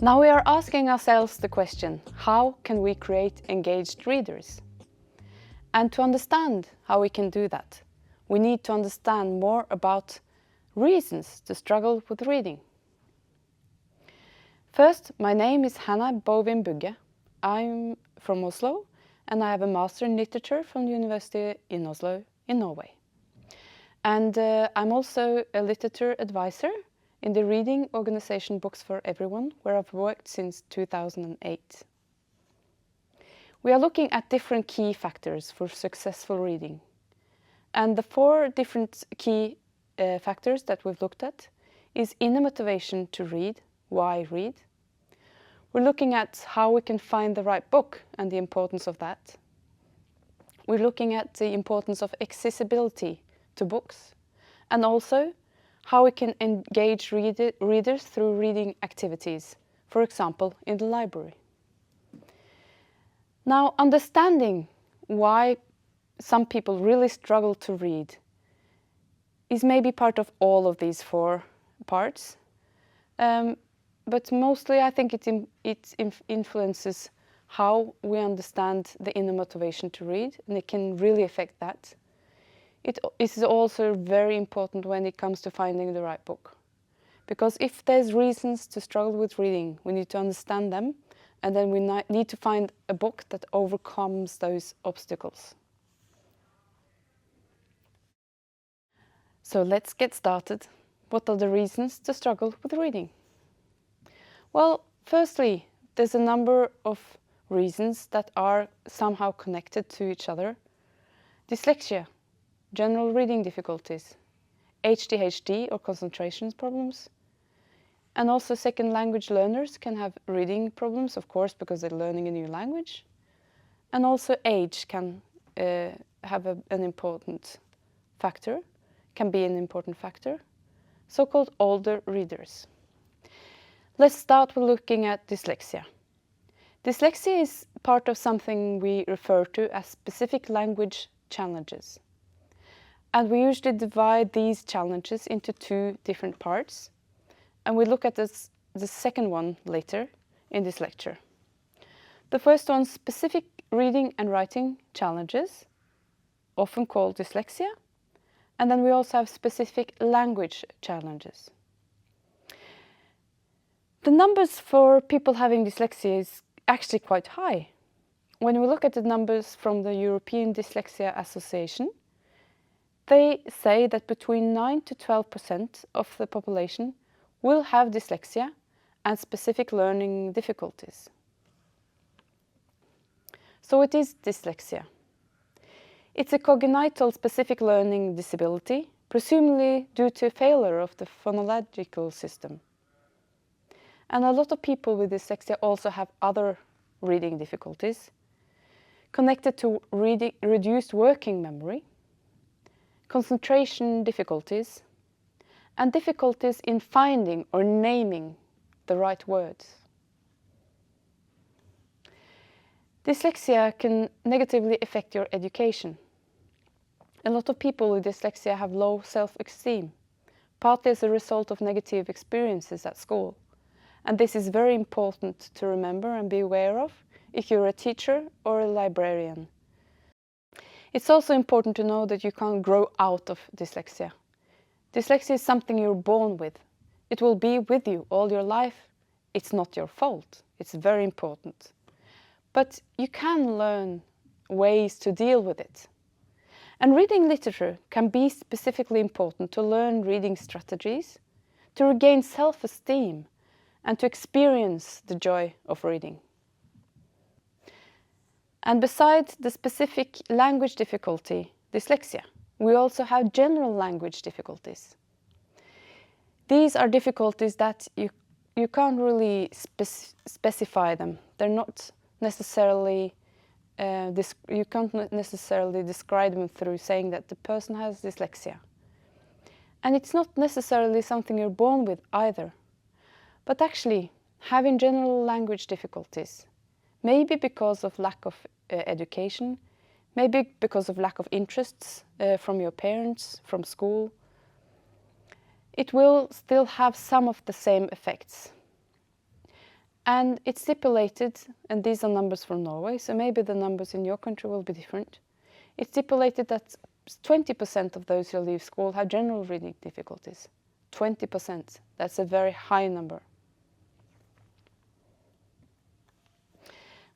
Now we are asking ourselves the question, how can we create engaged readers? And to understand how we can do that, we need to understand more about reasons to struggle with reading. First, my name is Hanna Bovim Bugge. I'm from Oslo and I have a master in literature from the University in Oslo in Norway. And I'm also a literature advisor in the reading organization Books for Everyone, where I've worked since 2008. We are looking at different key factors for successful reading. And the 4 different key factors that we've looked at is inner motivation to read, why read. We're looking at how we can find the right book and the importance of that. We're looking at the importance of accessibility to books, and also how we can engage readers through reading activities, for example, in the library. Now, understanding why some people really struggle to read is maybe part of all of these 4 parts, but mostly I think it influences how we understand the inner motivation to read, and it can really affect that. It is also very important when it comes to finding the right book. Because if there's reasons to struggle with reading, we need to understand them, and then we need to find a book that overcomes those obstacles. So let's get started. What are the reasons to struggle with reading? Well, firstly, there's a number of reasons that are somehow connected to each other. Dyslexia, general reading difficulties, ADHD or concentration problems, and also second language learners can have reading problems, of course, because they're learning a new language. And also age can have an important factor, can be an important factor, so-called older readers. Let's start with looking at dyslexia. Dyslexia is part of something we refer to as specific language challenges. And we usually divide these challenges into 2 different parts. And we look at the second one later in this lecture. The first one, specific reading and writing challenges, often called dyslexia. And then we also have specific language challenges. The numbers for people having dyslexia is actually quite high. When we look at the numbers from the European Dyslexia Association, they say that between 9 to 12% of the population will have dyslexia and specific learning difficulties. So what is dyslexia? It's a congenital specific learning disability, presumably due to failure of the phonological system. And a lot of people with dyslexia also have other reading difficulties connected to reduced working memory, concentration difficulties, and difficulties in finding or naming the right words. Dyslexia can negatively affect your education. A lot of people with dyslexia have low self-esteem, partly as a result of negative experiences at school. And this is very important to remember and be aware of if you're a teacher or a librarian. It's also important to know that you can't grow out of dyslexia. Dyslexia is something you're born with. It will be with you all your life. It's not your fault. It's very important. But you can learn ways to deal with it. And reading literature can be specifically important to learn reading strategies, to regain self-esteem, and to experience the joy of reading. And besides the specific language difficulty, dyslexia, we also have general language difficulties. These are difficulties that you can't really specify them. They're not necessarily, you can't necessarily describe them through saying that the person has dyslexia. And it's not necessarily something you're born with either. But actually, having general language difficulties, maybe because of lack of education, maybe because of lack of interests from your parents, from school, it will still have some of the same effects. And it's stipulated, and these are numbers from Norway, so maybe the numbers in your country will be different. It's stipulated that 20% of those who leave school have general reading difficulties. 20%, that's a very high number.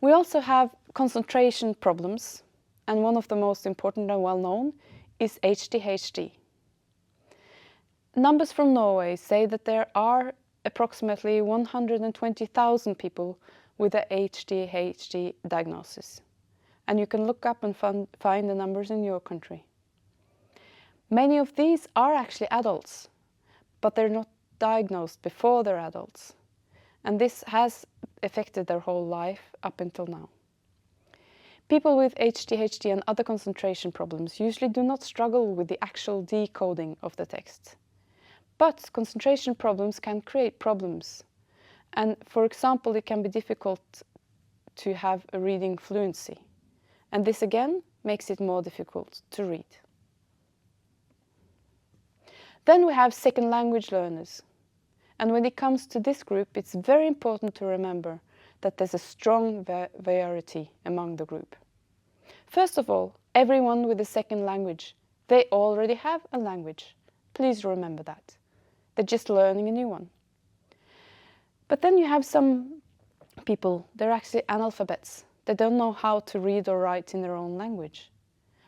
We also have concentration problems, and one of the most important and well-known is ADHD. Numbers from Norway say that there are approximately 120,000 people with a ADHD diagnosis. And you can look up and find the numbers in your country. Many of these are actually adults, but they're not diagnosed before they're adults. And this has affected their whole life up until now. People with ADHD and other concentration problems usually do not struggle with the actual decoding of the text. But concentration problems can create problems. And for example, it can be difficult to have a reading fluency. And this again makes it more difficult to read. Then we have second language learners. And when it comes to this group, it's very important to remember that there's a strong variety among the group. First of all, everyone with a second language, they already have a language. Please remember that. They're just learning a new one. But then you have some people, they're actually analphabets. They don't know how to read or write in their own language.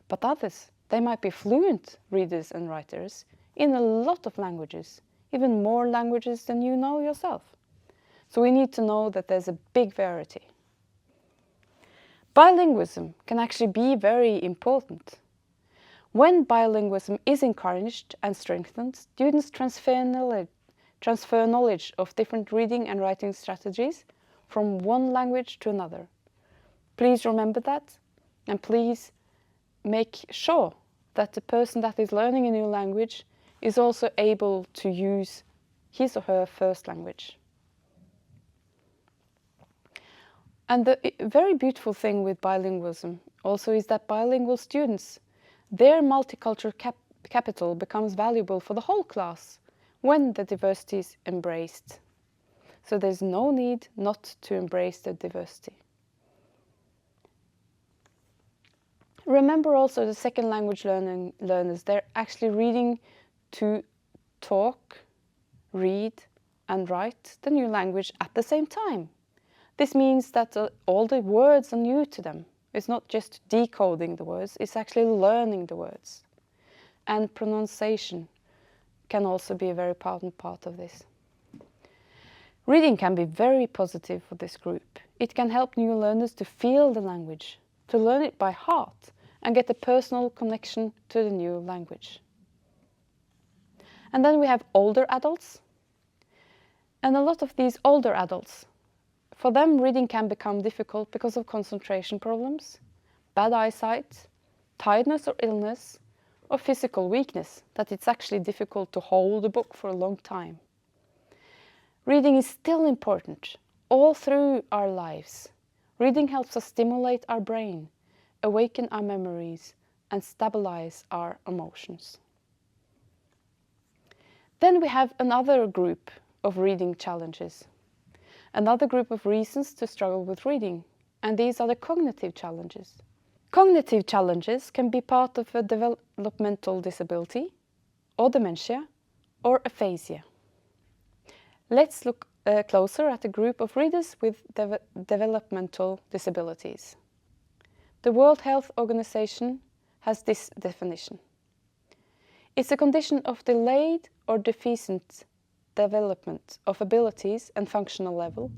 But others, they might be fluent readers and writers in a lot of languages, even more languages than you know yourself. So we need to know that there's a big variety. Bilingualism can actually be very important. When bilingualism is encouraged and strengthened, students transfer knowledge of different reading and writing strategies from one language to another. Please remember that, and please make sure that the person that is learning a new language is also able to use his or her first language. And the very beautiful thing with bilingualism also is that bilingual students, their multicultural capital becomes valuable for the whole class when the diversity is embraced. So there's no need not to embrace the diversity. Remember also the second language learners, they're actually reading to talk, read and write the new language at the same time. This means that all the words are new to them. It's not just decoding the words, it's actually learning the words. And pronunciation can also be a very important part of this. Reading can be very positive for this group. It can help new learners to feel the language, to learn it by heart, and get a personal connection to the new language. And then we have older adults. And a lot of these older adults, for them reading can become difficult because of concentration problems, bad eyesight, tiredness or illness, or physical weakness, that it's actually difficult to hold a book for a long time. Reading is still important all through our lives. Reading helps us stimulate our brain, awaken our memories, and stabilize our emotions. Then we have another group of reading challenges. Another group of reasons to struggle with reading, and these are the cognitive challenges. Cognitive challenges can be part of a developmental disability, or dementia, or aphasia. Let's look closer at a group of readers with developmental disabilities. The World Health Organization has this definition. It's a condition of delayed or deficient development of abilities and functional level,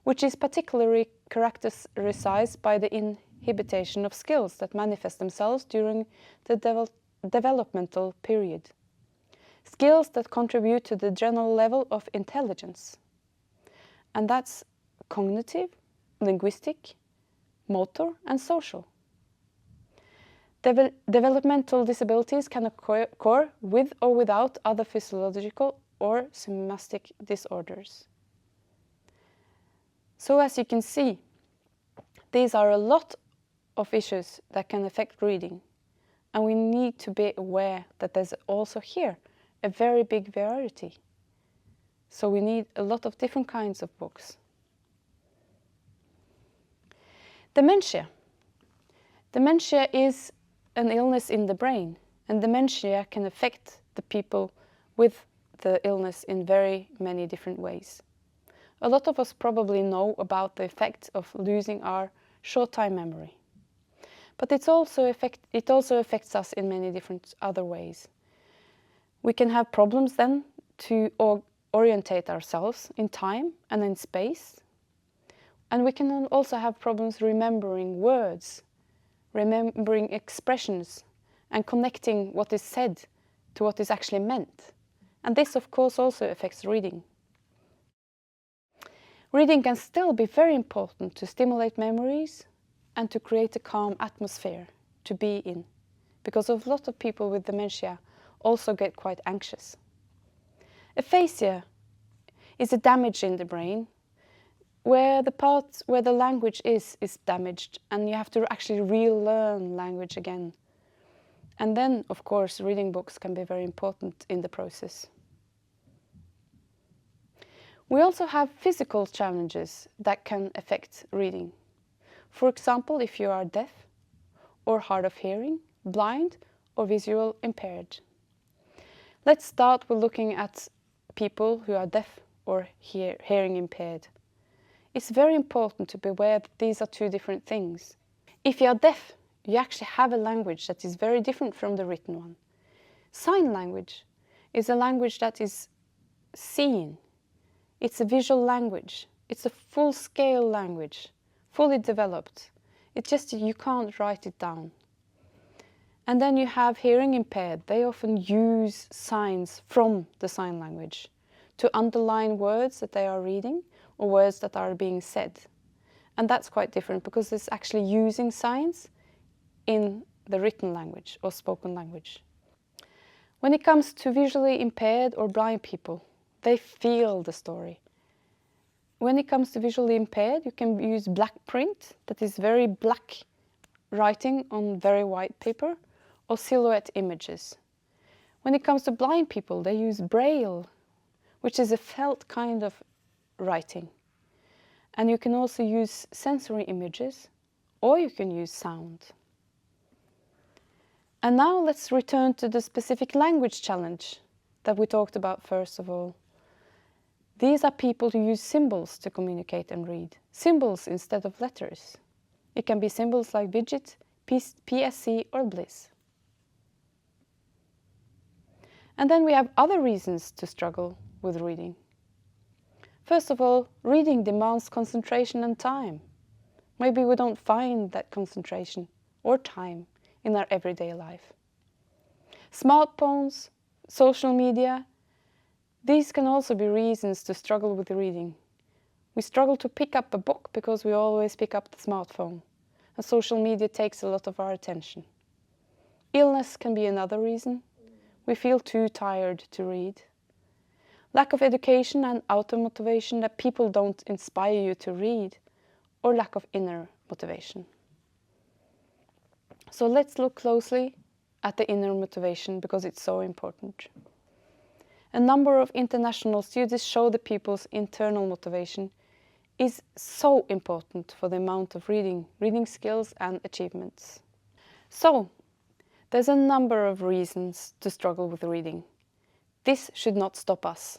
which is particularly characterized by the inhibition of skills that manifest themselves during the developmental period. Skills that contribute to the general level of intelligence. And that's cognitive, linguistic, motor, and social. Developmental disabilities can occur with or without other physiological or somatic disorders. So as you can see, these are a lot of issues that can affect reading, and we need to be aware that there's also here a very big variety. So we need a lot of different kinds of books. Dementia. Dementia is an illness in the brain, and dementia can affect the people with the illness in very many different ways. A lot of us probably know about the effect of losing our short-time memory. But it also affects us in many different other ways. We can have problems then to orientate ourselves in time and in space. And we can also have problems remembering words, remembering expressions, and connecting what is said to what is actually meant. And this, of course, also affects reading. Reading can still be very important to stimulate memories and to create a calm atmosphere to be in, because a lot of people with dementia also get quite anxious. Aphasia is a damage in the brain where the part where the language is damaged, and you have to actually relearn language again. And then, of course, reading books can be very important in the process. We also have physical challenges that can affect reading. For example, if you are deaf or hard of hearing, blind or visual impaired. Let's start with looking at people who are deaf or hearing impaired. It's very important to be aware that these are two different things. If you are deaf, you actually have a language that is very different from the written one. Sign language is a language that is seen. It's a visual language. It's a full-scale language, fully developed. It's just you can't write it down. And then you have hearing impaired. They often use signs from the sign language to underline words that they are reading or words that are being said. And that's quite different because it's actually using signs in the written language or spoken language. When it comes to visually impaired or blind people, they feel the story. When it comes to visually impaired, you can use black print, that is very black writing on very white paper, or silhouette images. When it comes to blind people, they use braille, which is a felt kind of writing. And you can also use sensory images, or you can use sound. And now let's return to the specific language challenge that we talked about first of all. These are people who use symbols to communicate and read. Symbols instead of letters. It can be symbols like widget, PSC or bliss. And then we have other reasons to struggle with reading. First of all, reading demands concentration and time. Maybe we don't find that concentration or time in our everyday life. Smartphones, social media, these can also be reasons to struggle with reading. We struggle to pick up a book because we always pick up the smartphone, and social media takes a lot of our attention. Illness can be another reason. We feel too tired to read. Lack of education and outer motivation, that people don't inspire you to read, or lack of inner motivation. So let's look closely at the inner motivation because it's so important. A number of international studies show that people's internal motivation is so important for the amount of reading skills and achievements. So, there's a number of reasons to struggle with reading. This should not stop us.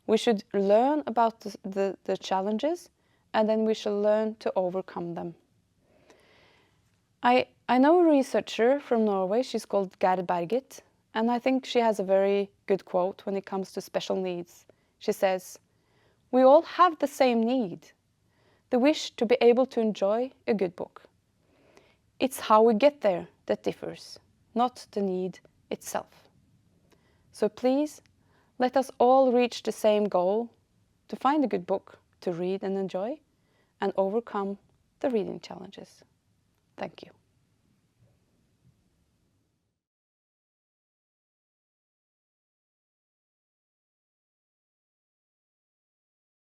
We should learn about the challenges, and then we shall learn to overcome them. I know a researcher from Norway, she's called Gerd Berget, and I think she has a very good quote when it comes to special needs. She says, "We all have the same need, the wish to be able to enjoy a good book. It's how we get there that differs, not the need itself." So please, let us all reach the same goal, to find a good book to read and enjoy, and overcome the reading challenges. Thank you.